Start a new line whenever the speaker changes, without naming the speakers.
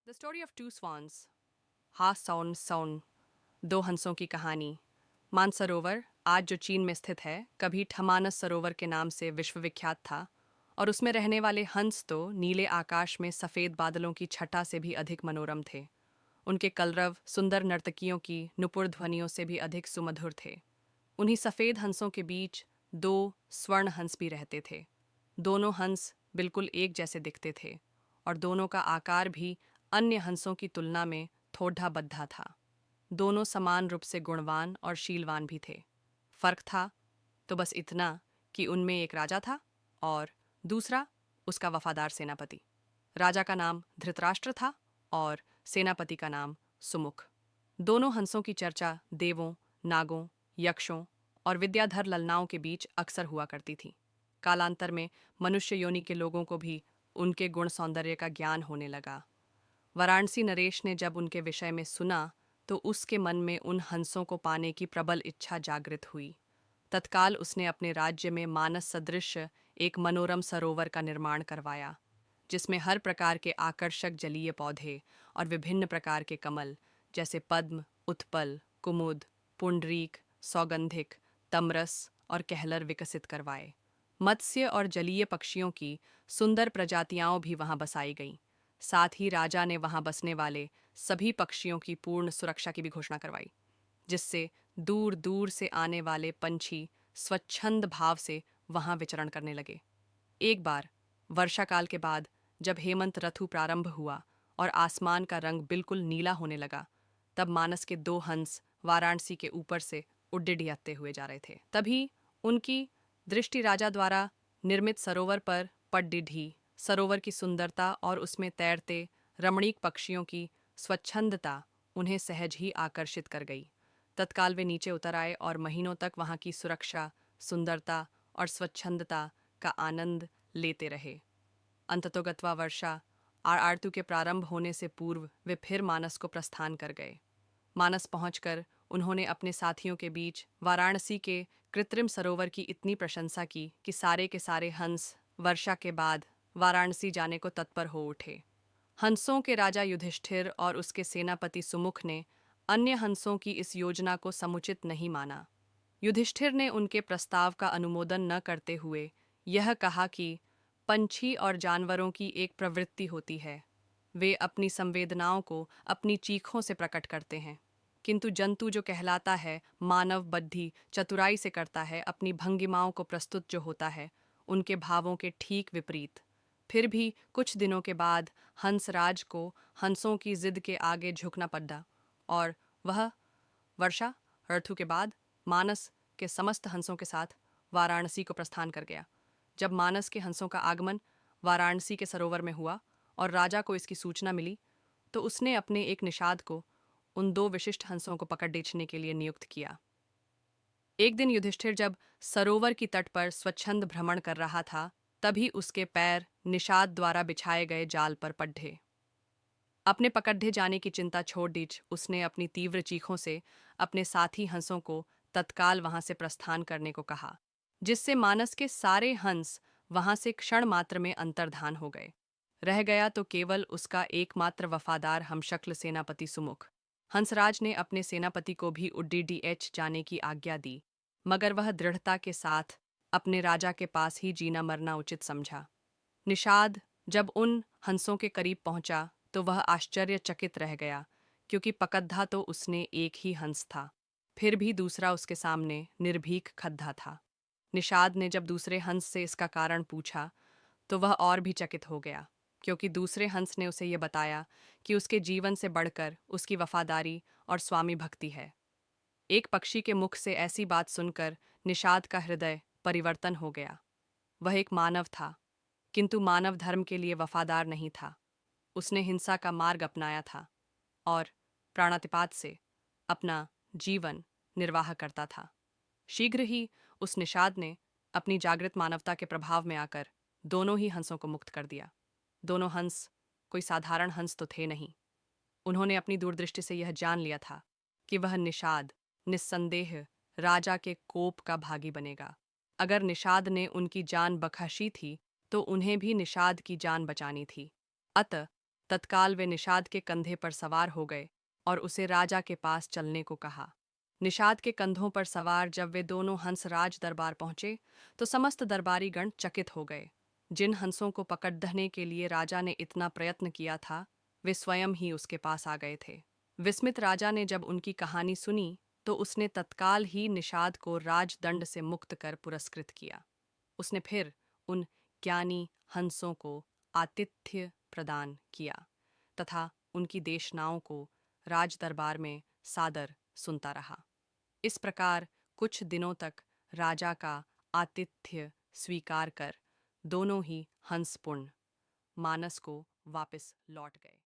The story of two swans. हा सौन सौन, दो हंसों की कहानी। मानसरोवर, आज जो चीन में स्थित है, कभी ठमानस सरोवर के नाम से विश्वविख्यात था, और उसमें रहने वाले हंस तो नीले आकाश में सफ़ेद बादलों की छटा से भी अधिक मनोरम थे। उनके कलरव सुंदर नर्तकियों की नुपुर ध्वनियों से भी अधिक सुमधुर थे। उन्हीं सफ़ेद हंसों के बीच दो स्वर्ण हंस भी रहते थे। दोनों हंस बिल्कुल एक जैसे दिखते थे, और दोनों का आकार भी अन्य हंसों की तुलना में थोड़ा बद्धा था। दोनों समान रूप से गुणवान और शीलवान भी थे। फर्क था तो बस इतना कि उनमें एक राजा था और दूसरा उसका वफादार सेनापति। राजा का नाम धृतराष्ट्र था और सेनापति का नाम सुमुख। दोनों हंसों की चर्चा देवों, नागों, यक्षों और विद्याधर ललनाओं के बीच अक्सर हुआ करती थी। कालांतर में मनुष्य योनि के लोगों को भी उनके गुण सौंदर्य का ज्ञान होने लगा। वाराणसी नरेश ने जब उनके विषय में सुना तो उसके मन में उन हंसों को पाने की प्रबल इच्छा जागृत हुई। तत्काल उसने अपने राज्य में मानस सदृश एक मनोरम सरोवर का निर्माण करवाया, जिसमें हर प्रकार के आकर्षक जलीय पौधे और विभिन्न प्रकार के कमल जैसे पद्म, उत्पल, कुमुद, पुंडरीक, सौगंधिक, तमरस और कहलर विकसित करवाए। मत्स्य और जलीय पक्षियों की सुंदर प्रजातियां भी वहां बसाई गईं। साथ ही राजा ने वहां बसने वाले सभी पक्षियों की पूर्ण सुरक्षा की भी घोषणा करवाई, जिससे दूर दूर से आने वाले पंछी स्वच्छंद भाव से वहां विचरण करने लगे। एक बार वर्षा काल के बाद जब हेमंत ऋतु प्रारंभ हुआ और आसमान का रंग बिल्कुल नीला होने लगा, तब मानस के दो हंस वाराणसी के ऊपर से उड्डियाते हुए जा रहे थे। तभी उनकी दृष्टि राजा द्वारा निर्मित सरोवर पर पड़। सरोवर की सुंदरता और उसमें तैरते रमणीक पक्षियों की स्वच्छंदता उन्हें सहज ही आकर्षित कर गई। तत्काल वे नीचे उतर आए और महीनों तक वहां की सुरक्षा, सुंदरता और स्वच्छंदता का आनंद लेते रहे। अंततोगत्वा वर्षा आरतु के प्रारंभ होने से पूर्व वे फिर मानस को प्रस्थान कर गए। मानस पहुंचकर उन्होंने अपने साथियों के बीच वाराणसी के कृत्रिम सरोवर की इतनी प्रशंसा की कि सारे के सारे हंस वर्षा के बाद वाराणसी जाने को तत्पर हो उठे। हंसों के राजा युधिष्ठिर और उसके सेनापति सुमुख ने अन्य हंसों की इस योजना को समुचित नहीं माना। युधिष्ठिर ने उनके प्रस्ताव का अनुमोदन न करते हुए यह कहा कि पंछी और जानवरों की एक प्रवृत्ति होती है, वे अपनी संवेदनाओं को अपनी चीखों से प्रकट करते हैं, किंतु जंतु जो कहलाता है मानव बुद्धि चतुराई से करता है, अपनी भंगिमाओं को प्रस्तुत जो होता है उनके भावों के ठीक विपरीत। फिर भी कुछ दिनों के बाद हंसराज को हंसों की जिद के आगे झुकना पड़ा और वह वर्षा ऋतु के बाद मानस के समस्त हंसों के साथ वाराणसी को प्रस्थान कर गया। जब मानस के हंसों का आगमन वाराणसी के सरोवर में हुआ और राजा को इसकी सूचना मिली, तो उसने अपने एक निषाद को उन दो विशिष्ट हंसों को पकड़ बेचने के लिए नियुक्त किया। एक दिन युधिष्ठिर जब सरोवर की तट पर स्वच्छंद भ्रमण कर रहा था, तभी उसके पैर निषाद द्वारा बिछाए गए जाल पर पड़े। अपने पकड़े जाने की चिंता छोड़ दीच उसने अपनी तीव्र चीखों से अपने साथी हंसों को तत्काल वहां से प्रस्थान करने को कहा, जिससे मानस के सारे हंस वहां से क्षण मात्र में अंतर्धान हो गए। रह गया तो केवल उसका एकमात्र वफादार हमशक्ल सेनापति सुमुख। हंसराज ने अपने सेनापति को भी उड्डीएच जाने की आज्ञा दी, मगर वह दृढ़ता के साथ अपने राजा के पास ही जीना मरना उचित समझा। निषाद जब उन हंसों के करीब पहुंचा तो वह आश्चर्यचकित रह गया, क्योंकि पकद्धा तो उसने एक ही हंस था, फिर भी दूसरा उसके सामने निर्भीक खद्धा था। निषाद ने जब दूसरे हंस से इसका कारण पूछा तो वह और भी चकित हो गया, क्योंकि दूसरे हंस ने उसे यह बताया कि उसके जीवन से बढ़कर उसकी वफादारी और स्वामी भक्ति है। एक पक्षी के मुख से ऐसी बात सुनकर निषाद का हृदय परिवर्तन हो गया। वह एक मानव था, किंतु मानव धर्म के लिए वफादार नहीं था। उसने हिंसा का मार्ग अपनाया था और प्राणातिपात से अपना जीवन निर्वाह करता था। शीघ्र ही उस निषाद ने अपनी जागृत मानवता के प्रभाव में आकर दोनों ही हंसों को मुक्त कर दिया। दोनों हंस कोई साधारण हंस तो थे नहीं। उन्होंने अपनी दूरदृष्टि से यह जान लिया था कि वह निषाद निस्संदेह राजा के कोप का भागी बनेगा। अगर निषाद ने उनकी जान बख्शी थी तो उन्हें भी निषाद की जान बचानी थी। अतः तत्काल वे निषाद के कंधे पर सवार हो गए और उसे राजा के पास चलने को कहा। निषाद के कंधों पर सवार जब वे दोनों हंस राज दरबार पहुंचे तो समस्त दरबारी गण चकित हो गए। जिन हंसों को पकड़ने के लिए राजा ने इतना प्रयत्न किया था, वे स्वयं ही उसके पास आ गए थे। विस्मित राजा ने जब उनकी कहानी सुनी तो उसने तत्काल ही निषाद को राजदंड से मुक्त कर पुरस्कृत किया। उसने फिर उन ज्ञानी हंसों को आतिथ्य प्रदान किया तथा उनकी देशनाओं को राजदरबार में सादर सुनता रहा। इस प्रकार कुछ दिनों तक राजा का आतिथ्य स्वीकार कर दोनों ही हंसपूर्ण मानस को वापस लौट गए।